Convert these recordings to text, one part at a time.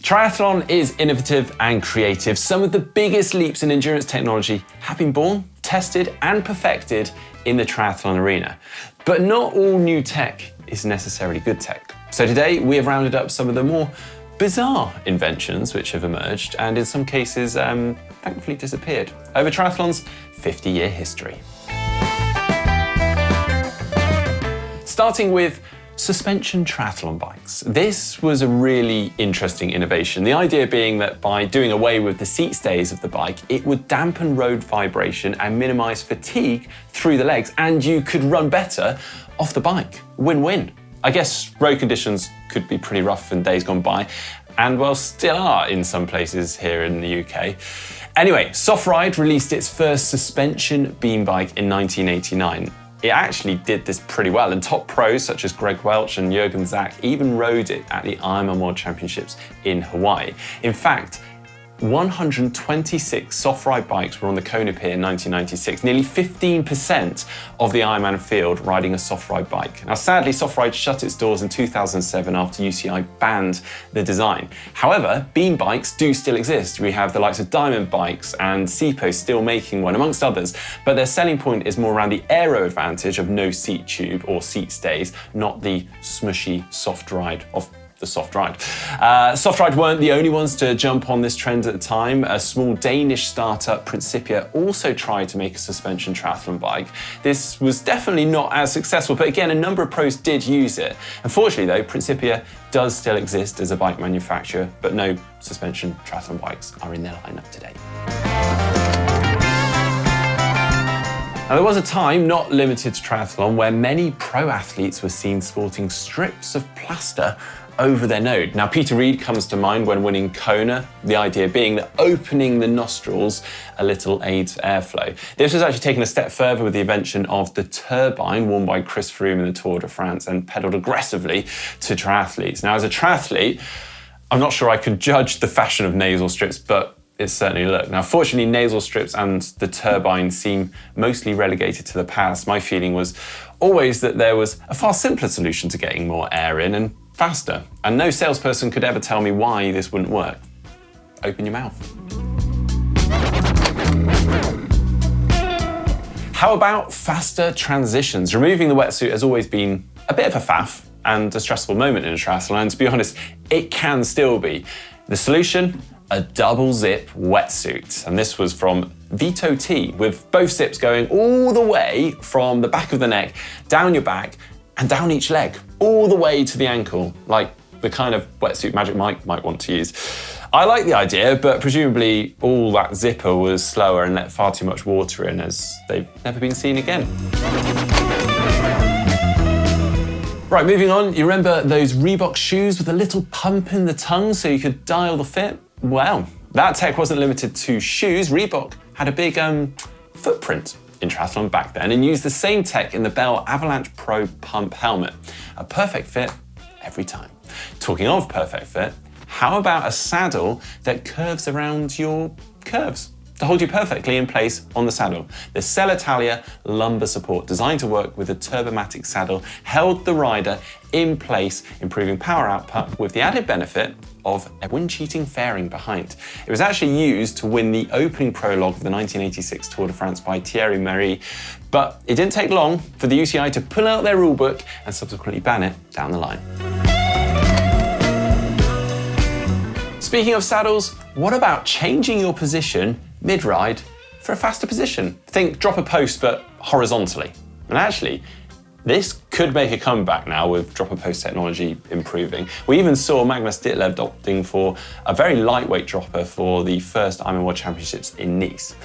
Triathlon is innovative and creative. Some of the biggest leaps in endurance technology have been born, tested, and perfected in the triathlon arena. But not all new tech is necessarily good tech. So today we have rounded up some of the more bizarre inventions which have emerged and in some cases thankfully disappeared over triathlon's 50-year history. Starting with suspension triathlon bikes. This was a really interesting innovation. The idea being that by doing away with the seat stays of the bike, it would dampen road vibration and minimize fatigue through the legs, and you could run better off the bike. Win-win. I guess road conditions could be pretty rough in days gone by, and well, still are in some places here in the UK. Anyway, Softride released its first suspension beam bike in 1989. It actually did this pretty well, and top pros such as Greg Welch and Jürgen Zach even rode it at the Ironman World Championships in Hawaii. In fact, 126 Softride bikes were on the Kona Pier in 1996, nearly 15% of the Ironman field riding a Softride bike. Now sadly, Softride shut its doors in 2007 after UCI banned the design. However, beam bikes do still exist. We have the likes of Diamond Bikes and Sepo still making one, amongst others, but their selling point is more around the aero advantage of no seat tube or seat stays, not the smushy soft ride of the Softride. Softride weren't the only ones to jump on this trend at the time. A small Danish startup, Principia, also tried to make a suspension triathlon bike. This was definitely not as successful, but again, a number of pros did use it. Unfortunately though, Principia does still exist as a bike manufacturer, but no suspension triathlon bikes are in their lineup today. Now, there was a time, not limited to triathlon, where many pro athletes were seen sporting strips of plaster over their nose. Now, Peter Reid comes to mind when winning Kona, the idea being that opening the nostrils a little aids airflow. This was actually taken a step further with the invention of the Turbine, worn by Chris Froome in the Tour de France and pedalled aggressively to triathletes. Now, as a triathlete, I'm not sure I could judge the fashion of nasal strips, but it's certainly a look. Now, fortunately, nasal strips and the Turbine seem mostly relegated to the past. My feeling was always that there was a far simpler solution to getting more air in and faster. And no salesperson could ever tell me why this wouldn't work. Open your mouth. How about faster transitions? Removing the wetsuit has always been a bit of a faff and a stressful moment in a triathlon, and to be honest, it can still be. The solution? A double zip wetsuit. And this was from Velo T, with both zips going all the way from the back of the neck, down your back, and down each leg, all the way to the ankle, like the kind of wetsuit Magic Mike might want to use. I like the idea, but presumably all that zipper was slower and let far too much water in, as they've never been seen again. Right, moving on, you remember those Reebok shoes with a little pump in the tongue so you could dial the fit? Well, that tech wasn't limited to shoes. Reebok had a big footprint in triathlon back then and used the same tech in the Bell Avalanche Pro Pump helmet. A perfect fit every time. Talking of perfect fit, how about a saddle that curves around your curves to hold you perfectly in place on the saddle? The Italia lumbar support, designed to work with a Turbomatic saddle, held the rider in place, improving power output with the added benefit of a wind-cheating fairing behind. It was actually used to win the opening prologue of the 1986 Tour de France by Thierry Mery, but it didn't take long for the UCI to pull out their rulebook and subsequently ban it down the line. Speaking of saddles, what about changing your position mid-ride for a faster position? Think drop a post, but horizontally. And actually, this could make a comeback now with drop a post technology improving. We even saw Magnus Ditlev opting for a very lightweight dropper for the first Ironman World Championships in Nice.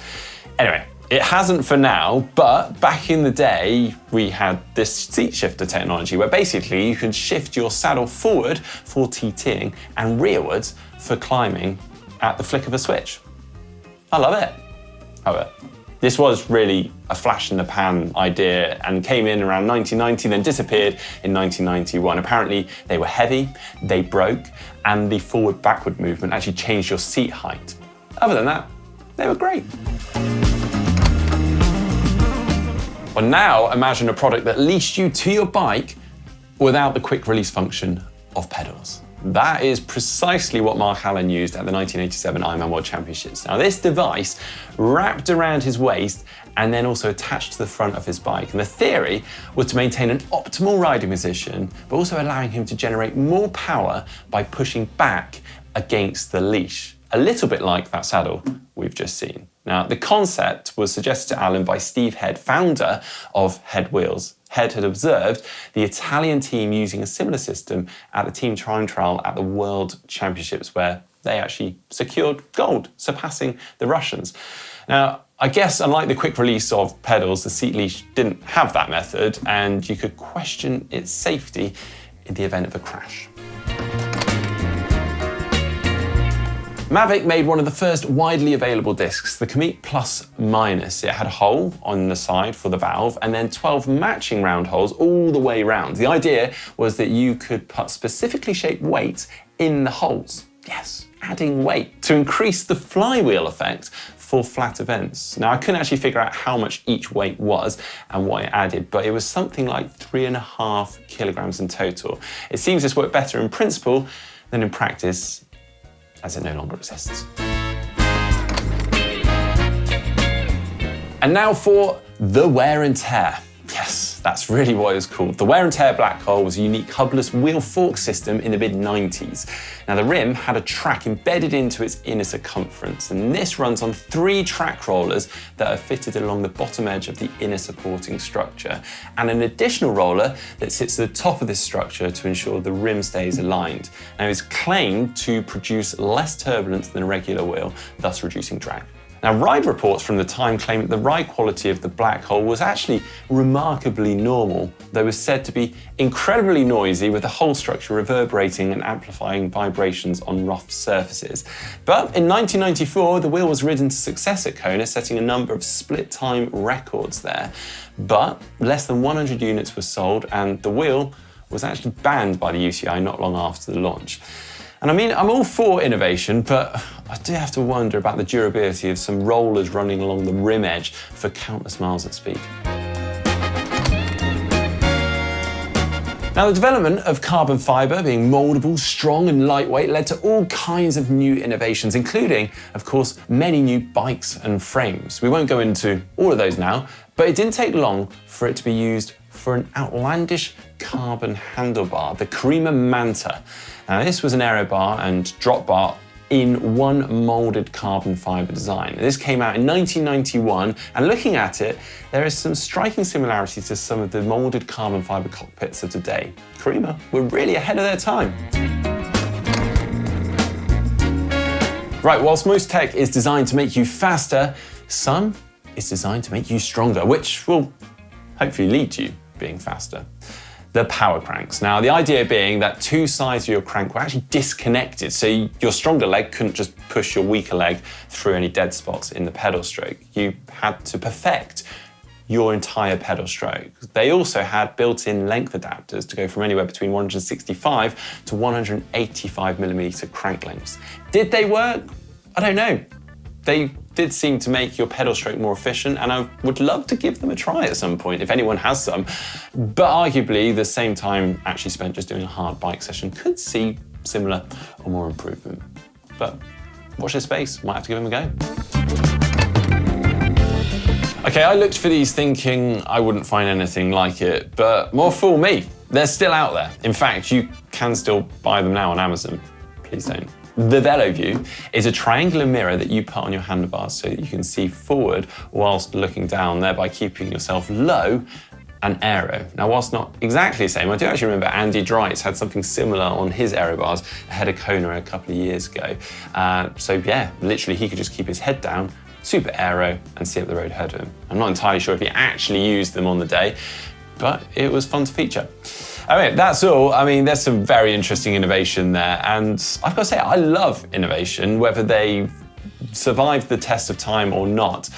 Anyway, it hasn't for now, but back in the day, we had this seat shifter technology where basically you can shift your saddle forward for TTing and rearwards for climbing at the flick of a switch. I love it. This was really a flash in the pan idea and came in around 1990, then disappeared in 1991. Apparently they were heavy, they broke, and the forward-backward movement actually changed your seat height. Other than that, they were great. Well, now imagine a product that leashed you to your bike without the quick release function of pedals. That is precisely what Mark Allen used at the 1987 Ironman World Championships. Now, this device wrapped around his waist and then also attached to the front of his bike. And the theory was to maintain an optimal riding position, but also allowing him to generate more power by pushing back against the leash. A little bit like that saddle we've just seen. Now, the concept was suggested to Allen by Steve Head, founder of Head Wheels. Head had observed the Italian team using a similar system at the team time trial at the World Championships, where they actually secured gold, surpassing the Russians. Now, I guess unlike the quick release of pedals, the seat leash didn't have that method, and you could question its safety in the event of a crash. Mavic made one of the first widely available discs, the Comet Plus Minus. It had a hole on the side for the valve and then 12 matching round holes all the way round. The idea was that you could put specifically shaped weights in the holes. Yes, adding weight to increase the flywheel effect for flat events. Now, I couldn't actually figure out how much each weight was and what it added, but it was something like 3.5 kilograms in total. It seems this worked better in principle than in practice, as it no longer exists. And now for the wear and tear. Yes, that's really what it was called. The wear and tear black hole was a unique hubless wheel fork system in the mid-90s. Now, the rim had a track embedded into its inner circumference, and this runs on 3 track rollers that are fitted along the bottom edge of the inner supporting structure, and an additional roller that sits at the top of this structure to ensure the rim stays aligned. Now, it's claimed to produce less turbulence than a regular wheel, thus reducing drag. Now, ride reports from the time claim that the ride quality of the black hole was actually remarkably normal, though it was said to be incredibly noisy, with the whole structure reverberating and amplifying vibrations on rough surfaces. But in 1994, the wheel was ridden to success at Kona, setting a number of split-time records there. But less than 100 units were sold, and the wheel was actually banned by the UCI not long after the launch. And I mean, I'm all for innovation, but I do have to wonder about the durability of some rollers running along the rim edge for countless miles at speed. Now, the development of carbon fibre being mouldable, strong and lightweight led to all kinds of new innovations, including, of course, many new bikes and frames. We won't go into all of those now, but it didn't take long for it to be used for an outlandish carbon handlebar, the Corima Manta. Now, this was an aero bar and drop bar in one moulded carbon fibre design. This came out in 1991, and looking at it, there is some striking similarity to some of the moulded carbon fibre cockpits of today. Corima were really ahead of their time. Right, whilst most tech is designed to make you faster, some is designed to make you stronger, which will hopefully lead to you being faster. The power cranks. Now, the idea being that 2 sides of your crank were actually disconnected, so your stronger leg couldn't just push your weaker leg through any dead spots in the pedal stroke. You had to perfect your entire pedal stroke. They also had built-in length adapters to go from anywhere between 165 to 185 millimeter crank lengths. Did they work? I don't know. They did seem to make your pedal stroke more efficient, and I would love to give them a try at some point if anyone has some. But arguably, the same time actually spent just doing a hard bike session could see similar or more improvement. But watch this space, might have to give them a go. Okay, I looked for these thinking I wouldn't find anything like it, but more fool me, they're still out there. In fact, you can still buy them now on Amazon. Please don't. The Velo View is a triangular mirror that you put on your handlebars so that you can see forward whilst looking down, thereby keeping yourself low and aero. Now, whilst not exactly the same, I do actually remember Andy Dreitz had something similar on his aero bars ahead of Kona a couple of years ago. So yeah, literally he could just keep his head down, super aero, and see up the road ahead of him. I'm not entirely sure if he actually used them on the day, but it was fun to feature. Anyway, that's all. I mean, there's some very interesting innovation there, and I've got to say, I love innovation, whether they survive the test of time or not.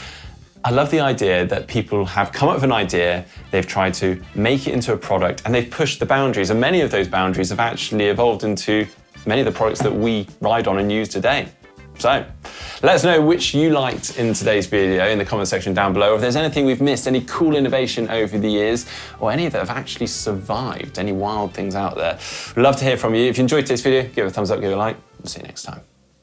I love the idea that people have come up with an idea, they've tried to make it into a product, and they've pushed the boundaries, and many of those boundaries have actually evolved into many of the products that we ride on and use today. So, Let us know which you liked in today's video in the comment section down below, or if there's anything we've missed, any cool innovation over the years, or any that have actually survived, any wild things out there. We'd love to hear from you. If you enjoyed today's video, give it a thumbs up, give it a like. We'll see you next time.